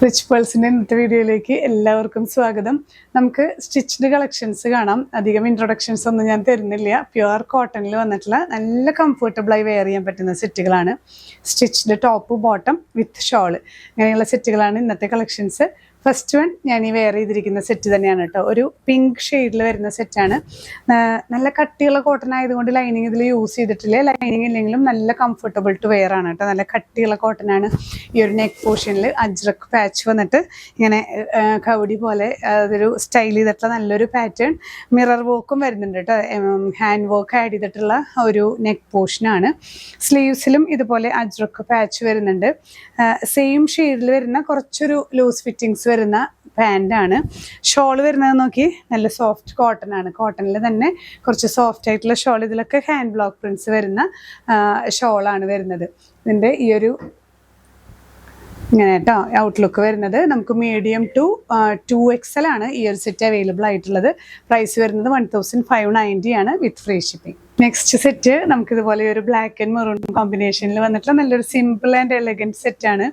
Rich പേൾസിൻ്റെ ഇന്നത്തെ വീഡിയോയിലേക്ക് എല്ലാവർക്കും സ്വാഗതം. നമുക്ക് സ്റ്റിച്ച്ഡ് കളക്ഷൻസ് കാണാം. അധികം ഇൻട്രൊഡക്ഷൻസ് ഒന്നും ഞാൻ തരുന്നില്ല. പ്യുവർ കോട്ടണിൽ വന്നിട്ടുള്ള നല്ല കംഫർട്ടബിളായി വെയർ ചെയ്യാൻ പറ്റുന്ന സെറ്റുകളാണ്. Stitched top bottom with shawl അങ്ങനെയുള്ള സെറ്റുകളാണ് ഇന്നത്തെ കളക്ഷൻസ്. ഫസ്റ്റ് വൺ ഞാൻ ഈ വെയർ ചെയ്തിരിക്കുന്ന സെറ്റ് തന്നെയാണ് കേട്ടോ. ഒരു പിങ്ക് ഷെയ്ഡിൽ വരുന്ന സെറ്റാണ്. നല്ല കട്ടിയുള്ള കോട്ടൺ ആയതുകൊണ്ട് ലൈനിങ് ഇതിൽ യൂസ് ചെയ്തിട്ടില്ല. ലൈനിങ് ഇല്ലെങ്കിലും നല്ല കംഫർട്ടബിൾ ടു വെയർ ആണ് കേട്ടോ. നല്ല കട്ടിയുള്ള കോട്ടൺ ആണ്. ഈ ഒരു നെക്ക് പോർഷനിൽ അജ്രക്ക് പാച്ച് വന്നിട്ട് ഇങ്ങനെ കവടി പോലെ അതൊരു സ്റ്റൈൽ ചെയ്തിട്ടുള്ള നല്ലൊരു പാറ്റേൺ. മിറർ വർക്കും വരുന്നുണ്ട് കേട്ടോ. ഹാൻഡ് വർക്ക് ആഡ് ചെയ്തിട്ടുള്ള ഒരു നെക്ക് പോർഷനാണ്. സ്ലീവ്സിലും ഇതുപോലെ അജ്രക്ക് പാച്ച് വരുന്നുണ്ട്. സെയിം ഷെയ്ഡിൽ വരുന്ന കുറച്ചൊരു ലൂസ് ഫിറ്റിങ്സ് വരുന്ന പാൻ്റാണ്. ഷോൾ വരുന്നത് നോക്കി നല്ല സോഫ്റ്റ് കോട്ടൺ ആണ്. കോട്ടണിൽ തന്നെ കുറച്ച് സോഫ്റ്റ് ആയിട്ടുള്ള ഷോൾ. ഇതിലൊക്കെ ഹാൻഡ് ബ്ലോക്ക് പ്രിന്റ്സ് വരുന്ന ഷോളാണ് വരുന്നത്. ഇതിൻ്റെ ഈ ഒരു ഇങ്ങനെ കേട്ടോ ഔട്ട്ലുക്ക് വരുന്നത്. നമുക്ക് മീഡിയം ടു 2XL ആണ് ഈ ഒരു സെറ്റ് അവൈലബിൾ ആയിട്ടുള്ളത്. പ്രൈസ് വരുന്നത് 1590 ആണ് വിത്ത് ഫ്രീ ഷിപ്പിംഗ്. നെക്സ്റ്റ് സെറ്റ് നമുക്കിതുപോലെ ഒരു ബ്ലാക്ക് ആൻഡ് മെറൂൺ കോമ്പിനേഷനിൽ വന്നിട്ടുള്ള നല്ലൊരു സിമ്പിൾ ആൻഡ് എലഗൻറ്റ് സെറ്റാണ്.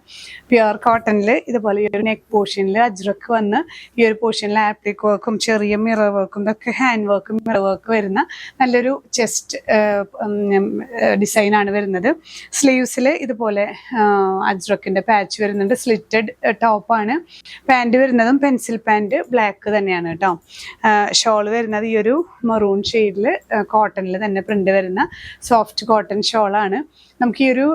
പ്യുവർ കോട്ടണിൽ ഇതുപോലെ ഈ ഒരു നെക്ക് പോർഷനിൽ അജ്രക്ക് വന്ന് ഈ ഒരു പോർഷനിൽ ആപ്ലിക് വർക്കും ചെറിയ മിറർ വർക്കും ഇതൊക്കെ ഹാൻഡ് വർക്കും മിറർ വർക്ക് വരുന്ന നല്ലൊരു ചെസ്റ്റ് ഡിസൈനാണ് വരുന്നത്. സ്ലീവ്സിൽ ഇതുപോലെ അജ്രക്കിൻ്റെ പാച്ച് വരുന്നുണ്ട്. സ്ലിറ്റഡ് ടോപ്പാണ്. പാൻറ് വരുന്നതും പെൻസിൽ പാൻറ് ബ്ലാക്ക് തന്നെയാണ് കേട്ടോ. ഷോൾ വരുന്നത് ഈ ഒരു മറൂൺ ഷെയ്ഡിൽ കോട്ടണിൽ തന്നെ പ്രിന്റ് വരുന്ന സോഫ്റ്റ് കോട്ടൺ ഷോളാണ്. നമുക്ക് ഈ ഒരു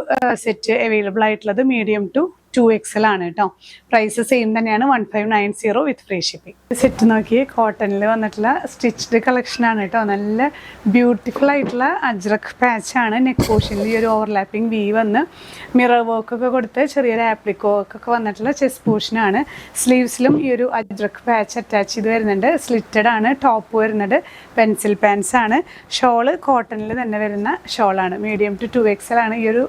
സെറ്റ് അവൈലബിൾ ആയിട്ടുള്ളത് മീഡിയം ടു 2XL ആണ് കേട്ടോ. പ്രൈസ് സെയിം തന്നെയാണ് 1590 വിത്ത് ഫ്രീ ഷിപ്പിംഗ്. സെറ്റ് നോക്കി കോട്ടണിൽ വന്നിട്ടുള്ള സ്റ്റിച്ച്ഡ് കളക്ഷൻ ആണ് കേട്ടോ. നല്ല ബ്യൂട്ടിഫുൾ ആയിട്ടുള്ള അജ്രക്ക് പാച്ചാണ്. നെക്ക് പോർഷനിൽ ഈ ഒരു ഓവർലാപ്പിംഗ് വി വന്ന് മിറർ വർക്കൊക്കെ കൊടുത്ത് ചെറിയൊരു ആപ്ലിക് വർക്കൊക്കെ വന്നിട്ടുള്ള ചെസ്റ്റ് പോർഷനാണ്. സ്ലീവ്സിലും ഈ ഒരു അജ്രക്ക് പാച്ച് അറ്റാച്ച് ചെയ്ത് വരുന്നുണ്ട്. സ്ലിറ്റഡ് ആണ്. ടോപ്പ് വരുന്നത് പെൻസിൽ പാൻസ് ആണ്. ഷോള് കോട്ടണിൽ തന്നെ വരുന്ന ഷോളാണ്. മീഡിയം ടു 2XL ആണ് ഈ ഒരു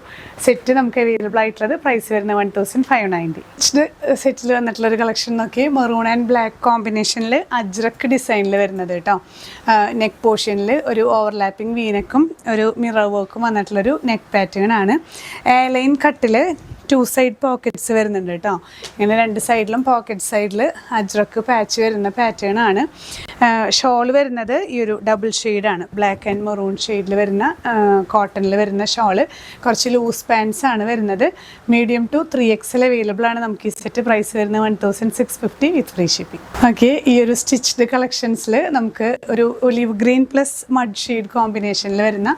സെറ്റ് നമുക്ക് അവൈലബിൾ ആയിട്ടുള്ളത്. പ്രൈസ് വരുന്നത് 1590. സെറ്റിൽ വന്നിട്ടുള്ള ഒരു കളക്ഷൻ നോക്കി മെറൂൺ ആൻഡ് ബ്ലാക്ക് കോമ്പിനേഷനിൽ അജ്രക്ക് ഡിസൈനിൽ വരുന്നത് കേട്ടോ. നെക്ക് പോർഷനിൽ ഒരു ഓവർലാപ്പിംഗ് വീനക്കും ഒരു മിറർ വർക്കും വന്നിട്ടുള്ളൊരു നെക്ക് പാറ്റേൺ ആണ്. എയർലൈൻ കട്ടിൽ 2 സൈഡ് പോക്കറ്റ്സ് വരുന്നുണ്ട് കേട്ടോ. ഇങ്ങനെ 2 സൈഡിലും പോക്കറ്റ് സൈഡിൽ അജ്രക്ക് പാച്ച് വരുന്ന പാറ്റേൺ ആണ്. ഷോൾ വരുന്നത് ഈ ഒരു ഡബിൾ ഷെയ്ഡാണ്. ബ്ലാക്ക് ആൻഡ് മെറൂൺ ഷെയ്ഡിൽ വരുന്ന കോട്ടണിൽ വരുന്ന ഷോള്. കുറച്ച് ലൂസ് പാൻസ് ആണ് വരുന്നത്. മീഡിയം ടു 3XL അവൈലബിൾ ആണ് നമുക്ക് ഈ സെറ്റ്. പ്രൈസ് വരുന്നത് 1650 വിത്ത് ഫ്രീ ഷിപ്പിംഗ്. ഓക്കെ, ഈ ഒരു സ്റ്റിച്ച്ഡ് കളക്ഷൻസിൽ നമുക്ക് ഒരു olive green plus mud shade കോമ്പിനേഷനിൽ വരുന്ന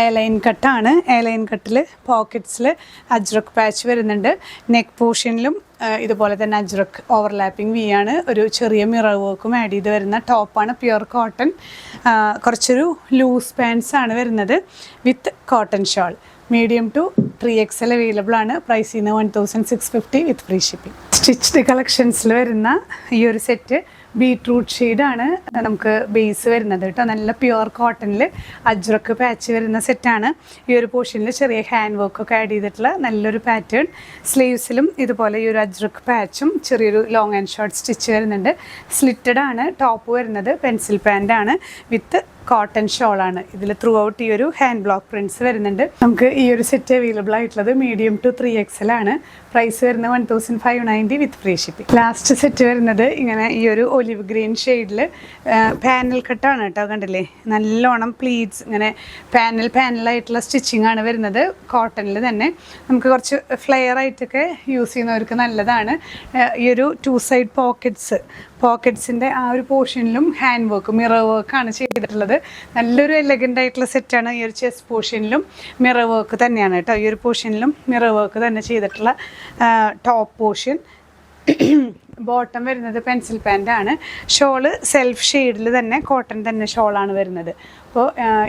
എയർലൈൻ കട്ടാണ്. എയർലൈൻ കട്ടിൽ പോക്കറ്റ്സിൽ അജ്രക്ക് പാച്ച് വരുന്നുണ്ട്. നെക്ക് പോർഷനിലും ഇതുപോലെ തന്നെ അജ്രക്ക് ഓവർലാപ്പിംഗ് വി ആണ്. ഒരു ചെറിയ മിറർ വർക്കും ആഡ് ചെയ്ത് വരുന്ന ടോപ്പാണ്. Pure cotton. കുറച്ചൊരു ലൂസ് പാൻസ് ആണ് വരുന്നത് with cotton shawl. Medium to 3XL available ആണ്. പ്രൈസ് ചെയ്യുന്നത് 1650 വിത്ത് ഫ്രീ ഷിപ്പിംഗ്. സ്റ്റിച്ച്ഡ് കളക്ഷൻസിൽ വരുന്ന ഈ ഒരു സെറ്റ് ബീട്രൂട്ട് ഷെയ്ഡാണ് നമുക്ക് ബേസ് വരുന്നത് കേട്ടോ. നല്ല പ്യുവർ കോട്ടണിൽ അജ്രക്ക് പാച്ച് വരുന്ന സെറ്റാണ്. ഈ ഒരു പോർഷനിൽ ചെറിയ ഹാൻഡ് വർക്കൊക്കെ ആഡ് ചെയ്തിട്ടുള്ള നല്ലൊരു പാറ്റേൺ. സ്ലീവ്സിലും ഇതുപോലെ ഈ ഒരു അജ്രക്ക് പാച്ചും ചെറിയൊരു ലോങ് ആൻഡ് ഷോർട്ട് സ്റ്റിച്ച് വരുന്നുണ്ട്. സ്ലിറ്റഡ് ആണ്. ടോപ്പ് വരുന്നത് പെൻസിൽ പാൻ്റാണ് വിത്ത് കോട്ടൺ ഷോളാണ്. ഇതിൽ ത്രൂ ഔട്ട് ഈ ഒരു ഹാൻഡ് ബ്ലോക്ക് പ്രിന്റ്സ് വരുന്നുണ്ട്. നമുക്ക് ഈ ഒരു സെറ്റ് അവൈലബിൾ ആയിട്ടുള്ളത് മീഡിയം ടു 3XL ആണ്. പ്രൈസ് വരുന്നത് 1590 വിത്ത് ഫ്രീ ഷിപ്പിംഗ്. ലാസ്റ്റ് സെറ്റ് വരുന്നത് ഇങ്ങനെ ഈ ഒരു ഒലിവ് ഗ്രീൻ ഷെയ്ഡിൽ പാനൽ കട്ടാണ് കേട്ടോ. കണ്ടില്ലേ, നല്ലോണം പ്ലീറ്റ്സ് ഇങ്ങനെ പാനലായിട്ടുള്ള സ്റ്റിച്ചിങ് ആണ് വരുന്നത്. കോട്ടണിൽ തന്നെ നമുക്ക് കുറച്ച് ഫ്ലെയർ ആയിട്ടൊക്കെ യൂസ് ചെയ്യുന്നവർക്ക് നല്ലതാണ്. ഈ ഒരു 2 സൈഡ് പോക്കറ്റ്സിൻ്റെ ആ ഒരു പോർഷനിലും ഹാൻഡ് വർക്ക് മിറർ വർക്കാണ് ചെയ്തിട്ടുള്ളത്. നല്ലൊരു എലഗൻ്റ് ആയിട്ടുള്ള സെറ്റാണ്. ഈ ഒരു ചെസ്റ്റ് പോർഷനിലും മിറർ വർക്ക് തന്നെയാണ് കേട്ടോ. ഈ ഒരു പോർഷനിലും മിറർ വർക്ക് തന്നെ ചെയ്തിട്ടുള്ള ടോപ്പ് പോർഷൻ. ബോട്ടം വരുന്നത് പെൻസിൽ പാൻ്റാണ്. ഷോള് സെൽഫ് ഷെയ്ഡിൽ തന്നെ കോട്ടൺ തന്നെ ഷോളാണ് വരുന്നത്. അപ്പോൾ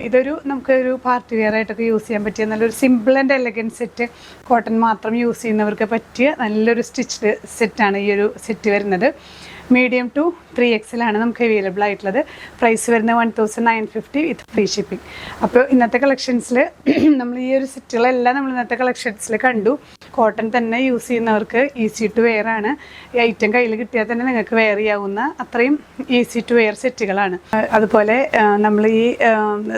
ഇതൊരു നമുക്കൊരു പാർട്ടി വെയർ ആയിട്ടൊക്കെ യൂസ് ചെയ്യാൻ പറ്റിയ നല്ലൊരു simple and elegant set. Cotton മാത്രം യൂസ് ചെയ്യുന്നവർക്ക് പറ്റിയ നല്ലൊരു സ്റ്റിച്ച്ഡ് സെറ്റാണ് ഈ ഒരു സെറ്റ് വരുന്നത്. മീഡിയം ടു 3XL ആണ് നമുക്ക് അവൈലബിൾ ആയിട്ടുള്ളത്. പ്രൈസ് വരുന്നത് 1950 വിത്ത് ഫ്രീ ഷിപ്പിംഗ്. അപ്പോൾ ഇന്നത്തെ കളക്ഷൻസിൽ നമ്മൾ ഈ ഒരു സെറ്റുകളെല്ലാം നമ്മൾ ഇന്നത്തെ കളക്ഷൻസിൽ കണ്ടു. കോട്ടൺ തന്നെ യൂസ് ചെയ്യുന്നവർക്ക് ഈസി ടു വെയർ ആണ്. ഈ ഐറ്റം കയ്യിൽ കിട്ടിയാൽ തന്നെ നിങ്ങൾക്ക് വെയർ ചെയ്യാവുന്ന അത്രയും ഈസി ടു വെയർ സെറ്റുകളാണ്. അതുപോലെ നമ്മൾ ഈ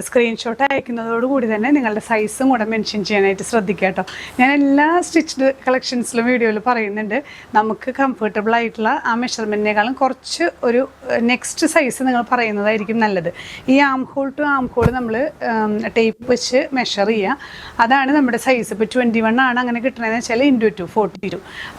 സ്ക്രീൻഷോട്ട് അയക്കുന്നതോടുകൂടി തന്നെ നിങ്ങളുടെ സൈസും കൂടെ മെൻഷൻ ചെയ്യാനായിട്ട് ശ്രദ്ധിക്കുക കേട്ടോ. ഞാൻ എല്ലാ സ്റ്റിച്ച്ഡ് കളക്ഷൻസിലും വീഡിയോയിൽ പറയുന്നുണ്ട്, നമുക്ക് കംഫർട്ടബിൾ ആയിട്ടുള്ള ആ മെഷർമെൻറ്റിനേക്കാളും കുറച്ച് ഒരു നെക്സ്റ്റ് സൈസ് നിങ്ങൾ പറയുന്നതായിരിക്കും നല്ലത്. ഈ arm hole to arm hole നമ്മൾ ടേപ്പ് വെച്ച് മെഷർ ചെയ്യുക. അതാണ് നമ്മുടെ സൈസ്. ഇപ്പോൾ 21 ആണ് അങ്ങനെ കിട്ടണമെന്ന് വെച്ചാൽ ×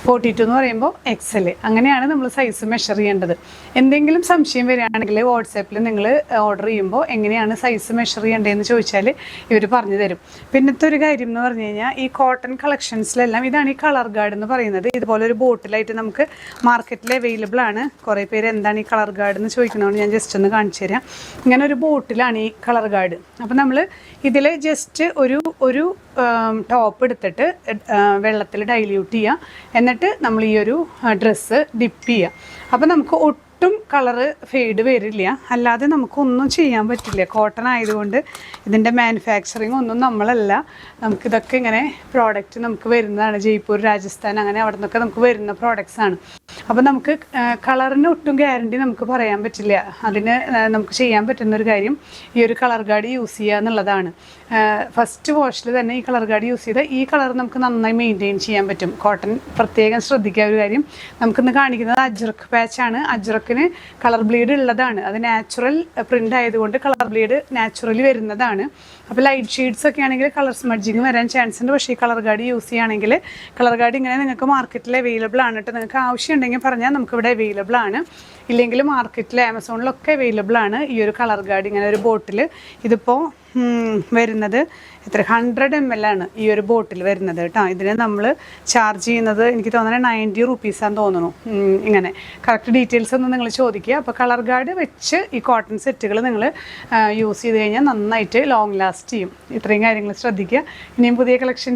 42 എന്ന് പറയുമ്പോൾ XL. അങ്ങനെയാണ് നമ്മൾ സൈസ് മെഷർ ചെയ്യേണ്ടത്. എന്തെങ്കിലും സംശയം വരികയാണെങ്കിൽ വാട്സാപ്പിൽ നിങ്ങൾ ഓർഡർ ചെയ്യുമ്പോൾ എങ്ങനെയാണ് സൈസ് മെഷർ ചെയ്യേണ്ടതെന്ന് ചോദിച്ചാൽ ഇവർ പറഞ്ഞു തരും. പിന്നത്തെ ഒരു കാര്യം എന്ന് പറഞ്ഞു കഴിഞ്ഞാൽ ഈ കോട്ടൺ കളക്ഷൻസിലെല്ലാം ഇതാണ് ഈ കളർ ഗാർഡ് എന്ന് പറയുന്നത്. ഇതുപോലെ ഒരു ബോട്ടിലായിട്ട് നമുക്ക് മാർക്കറ്റിൽ അവൈലബിൾ ആണ്. കുറേ പേര് എന്താണ് ഈ കളർ ഗാർഡ് എന്ന് ചോദിക്കുന്നതുകൊണ്ട് ഞാൻ ജസ്റ്റ് ഒന്ന് കാണിച്ചു തരാം. ഇങ്ങനെ ഒരു ബോട്ടിലാണ് ഈ കളർ ഗാർഡ്. അപ്പോൾ നമ്മൾ ഇതിൽ ജസ്റ്റ് ഒരു ടോപ്പ് എടുത്തിട്ട് വെള്ളത്തിൽ ഡൈല്യൂട്ട് ചെയ്യുക. എന്നിട്ട് നമ്മൾ ഈ ഒരു ഡ്രസ്സ് ഡിപ്പ് ചെയ്യുക. അപ്പോൾ നമുക്ക് ഒട്ടും കളറ് ഫെയ്ഡ് വരില്ല. അല്ലാതെ നമുക്കൊന്നും ചെയ്യാൻ പറ്റില്ല. കോട്ടൺ ആയതുകൊണ്ട് ഇതിൻ്റെ മാനുഫാക്ചറിങ് ഒന്നും നമ്മളല്ല. നമുക്കിതൊക്കെ ഇങ്ങനെ പ്രോഡക്റ്റ് നമുക്ക് വരുന്നതാണ്. ജയ്പൂർ, രാജസ്ഥാൻ അങ്ങനെ അവിടെ നിന്നൊക്കെ നമുക്ക് വരുന്ന പ്രോഡക്റ്റ്സ് ആണ്. അപ്പോൾ നമുക്ക് കളറിന് ഒട്ടും ഗ്യാരണ്ടി നമുക്ക് പറയാൻ പറ്റില്ല. അതിന് നമുക്ക് ചെയ്യാൻ പറ്റുന്ന ഒരു കാര്യം ഈ ഒരു കളർ ഗാർഡ് യൂസ് ചെയ്യുക എന്നുള്ളതാണ്. ഫസ്റ്റ് വാഷിൽ തന്നെ ഈ കളർ ഗാർഡ് യൂസ് ചെയ്താൽ ഈ കളർ നമുക്ക് നന്നായി മെയിൻറ്റെയിൻ ചെയ്യാൻ പറ്റും. കോട്ടൺ പ്രത്യേകം ശ്രദ്ധിക്കുക ഒരു കാര്യം. നമുക്കിന്ന് കാണിക്കുന്നത് അജ്രക്ക് പാച്ചാണ്. അജ്രക്കിന് കളർ ബ്ലീഡ് ഉള്ളതാണ്. അത് നാച്ചുറൽ പ്രിൻ്റ് ആയതുകൊണ്ട് കളർ ബ്ലീഡ് നാച്ചുറലി വരുന്നതാണ്. അപ്പോൾ ലൈറ്റ് ഷെയ്ഡ്സ് ഒക്കെ ആണെങ്കിൽ കളർ സ്മഡ്ജിങ് വരാൻ ചാൻസ് ഉണ്ട്. പക്ഷേ ഈ കളർ ഗാർഡ് യൂസ് ചെയ്യുകയാണെങ്കിൽ കളർ ഗാർഡ് ഇങ്ങനെ നിങ്ങൾക്ക് മാർക്കറ്റിൽ അവൈലബിൾ ആണ് കേട്ടോ. നിങ്ങൾക്ക് ആവശ്യമുണ്ടെങ്കിൽ പറഞ്ഞാൽ നമുക്കിവിടെ അവൈലബിൾ ആണ്. ഇല്ലെങ്കിൽ മാർക്കറ്റിൽ ആമസോണിലൊക്കെ അവൈലബിൾ ആണ് ഈ ഒരു കളർ ഗാർഡ്. ഇങ്ങനെ ഒരു ബോട്ടിൽ ഇതിപ്പോൾ വരുന്നത് എത്ര 100 ml ആണ് ഈ ഒരു ബോട്ടിൽ വരുന്നത് കേട്ടോ. ഇതിന് നമ്മൾ ചാർജ് ചെയ്യുന്നത് എനിക്ക് തോന്നുന്നത് 90 rupees-ആണെന്ന് തോന്നുന്നു. ഇങ്ങനെ കറക്റ്റ് ഡീറ്റെയിൽസ് ഒന്നും നിങ്ങൾ ചോദിക്കുക. അപ്പോൾ കളർ ഗാർഡ് വെച്ച് ഈ കോട്ടൺ സെറ്റുകൾ നിങ്ങൾ യൂസ് ചെയ്ത് കഴിഞ്ഞാൽ നന്നായിട്ട് ലോങ് ലാസ്റ്റ് ചെയ്യും. ഇത്രയും കാര്യങ്ങൾ ശ്രദ്ധിക്കുക. ഇനിയും പുതിയ കളക്ഷൻ